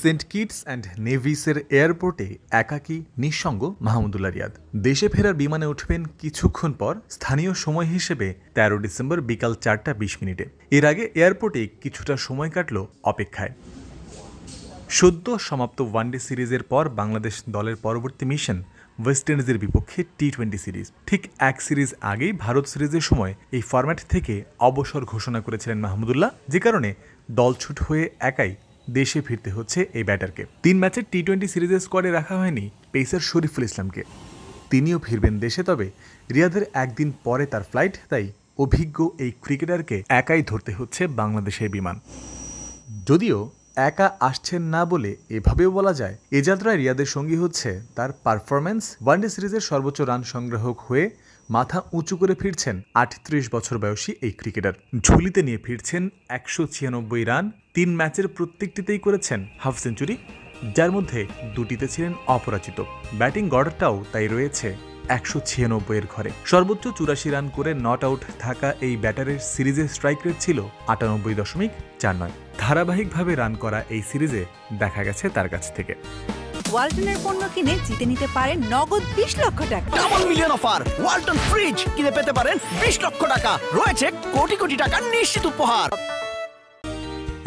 Saint Kitts and নেভিসের এয়ারপোর্টে একাকী নিঃসঙ্গ মাহমুদুল্লাহ রিয়াদ। দেশে ফেরার বিমানে উঠবেন কিছুক্ষণ পর, স্থানীয় সময় হিসেবে ১৩ ডিসেম্বর বিকাল ৪টা ২০। এর আগে এয়ারপোর্টে কিছুটা সময় কাটল অপেক্ষায়। সদ্য সমাপ্ত ওয়ানডে সিরিজের পর বাংলাদেশ দলের পরবর্তী মিশন ওয়েস্ট ইন্ডিজের বিপক্ষে টি-20 সিরিজ। ঠিক এক সিরিজ আগেই ভারত সিরিজের সময় এই ফরম্যাট থেকে অবসর ঘোষণা করেছিলেন মাহমুদুল্লাহ, যে কারণে দলছুট হয়ে একাই দেশে ফিরতে হচ্ছে এই ব্যাটারকে। ৩ ম্যাচের টি-20 সিরিজের স্কোয়াডে রাখা হয়নি পেসার শরীফুল ইসলামকে। তিনিও ফিরবেন দেশে, তবে রিয়াদের একদিন পরে তার ফ্লাইট, তাই অভিজ্ঞ এই ক্রিকেটারকে একাই ধরতে হচ্ছে বাংলাদেশের বিমান। যদিও একা আসছেন না বলে এভাবেও বলা যায়, এ যাত্রায় রিয়াদের সঙ্গী হচ্ছে তার পারফরম্যান্স। ওয়ানডে সিরিজের সর্বোচ্চ রান সংগ্রাহক হয়ে মাথা উঁচু করে ফিরছেন ৩৮ বছর বয়সী এই ক্রিকেটার। ঝুলিতে নিয়ে ফিরছেন ১৯৬ রান। ৩ ম্যাচের প্রত্যেকটিতেই করেছেন হাফ সেঞ্চুরি, যার মধ্যে দুটিতে ছিলেন অপরাজিত। ব্যাটিং গড়টাও তাই রয়েছে ১৯৬ ঘরে। সর্বোচ্চ ৮৪ রান করে নট আউট থাকা এই ব্যাটারের সিরিজের স্ট্রাইক রেট ছিল ৯৮.৪৯। ধারাবাহিকভাবে রান করা এই সিরিজে দেখা গেছে তার কাছ থেকে। ওয়ালটনের পণ্য কিনে জিতে নিতে পারেন নগদ ২০ লক্ষ টাকা। Double million offer! Walton fridge কিনে পেতে পারেন ২০ লক্ষ টাকা। রয়েছে কোটি কোটি টাকার নিশ্চিত উপহার।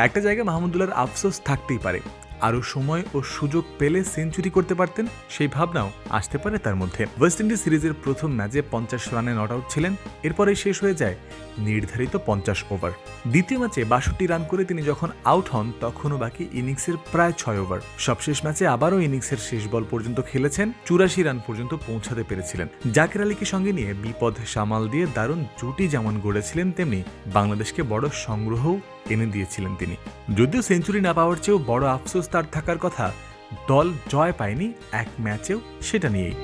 একটা জায়গায় মাহমুদুল্লাহর আফসোস থাকতেই পারে, আরও সময় ও সুযোগ পেলে সেঞ্চুরি করতে পারতেন, সেই ভাবনাও আসতে পারে তার মধ্যে। ওয়েস্ট ইন্ডিজ সিরিজের প্রথম ম্যাচে ৫০ রানে নট আউট ছিলেন, এরপরে শেষ হয়ে যায় নির্ধারিত ৫০ ওভার। দ্বিতীয় ম্যাচে ৬২ রান করে তিনি যখন আউট হন, তখনও বাকি ইনিংসের প্রায় ৬ ওভার। সবশেষ ম্যাচে আবারও ইনিংসের শেষ বল পর্যন্ত খেলেছেন, ৮৪ রান পর্যন্ত পৌঁছাতে পেরেছিলেন। জাকির আলীকে সঙ্গে নিয়ে বিপদ সামাল দিয়ে দারুণ জুটি যেমন গড়েছিলেন, তেমনি বাংলাদেশকে বড় সংগ্রহও এনে দিয়েছিলেন তিনি। যদিও সেঞ্চুরি না পাওয়ার চেয়েও বড় আফসোস তার থাকার কথা, দল জয় পায়নি এক ম্যাচেও, সেটা নিয়েই।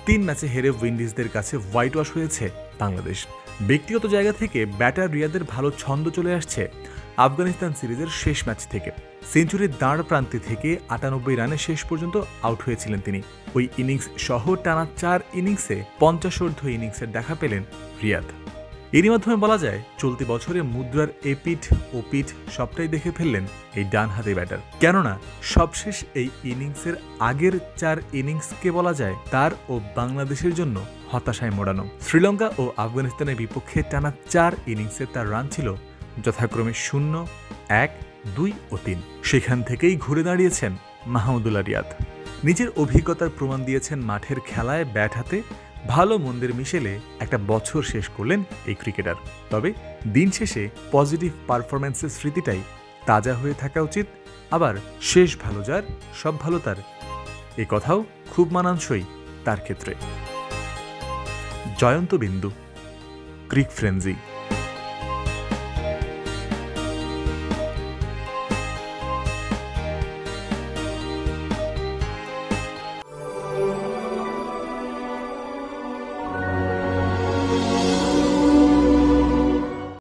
৩ ম্যাচে হেরে উইন্ডিজদের কাছে হোয়াইট ওয়াশ হয়েছে বাংলাদেশ। ব্যক্তিগত জায়গা থেকে ব্যাটার রিয়াদের ভালো ছন্দ চলে আসছে আফগানিস্তান সিরিজের শেষ ম্যাচ থেকে। সেঞ্চুরির দাঁড় প্রান্তে থেকে ৯৮ রানে শেষ পর্যন্ত আউট হয়েছিলেন তিনি। ওই ইনিংস সহ টানা ৪ ইনিংসে ৫০ ইনিংসের দেখা পেলেন রিয়াদ। এরই মাধ্যমে বলা যায়, চলতি বছরে মুদ্রার এপিঠ ও পিঠ সবটাই দেখে ফেললেন এই ডান হাতে ব্যাটার। কেননা সবশেষ এই ইনিংসের আগের ৪ ইনিংসকে বলা যায় তার ও বাংলাদেশের জন্য হতাশায় মোড়ানো। শ্রীলঙ্কা ও আফগানিস্তানের বিপক্ষে টানা ৪ ইনিংসে তার রান ছিল যথাক্রমে ০, ১, ২ ও ৩। সেখান থেকেই ঘুরে দাঁড়িয়েছেন মাহমুদুল্লাহ রিয়াদ। নিজের অভিজ্ঞতার প্রমাণ দিয়েছেন মাঠের খেলায় ব্যাট হাতে। ভালো মন্দের মিশেলে একটা বছর শেষ করলেন এই ক্রিকেটার। তবে দিন শেষে পজিটিভ পারফরম্যান্সের স্মৃতিটাই তাজা হয়ে থাকা উচিত। আবার শেষ ভালো যার, সব ভালো তার, এ কথাও খুব মানানসই তার ক্ষেত্রে। জয়ন্ত বিন্দু, ক্রিক ফ্রেন্জি।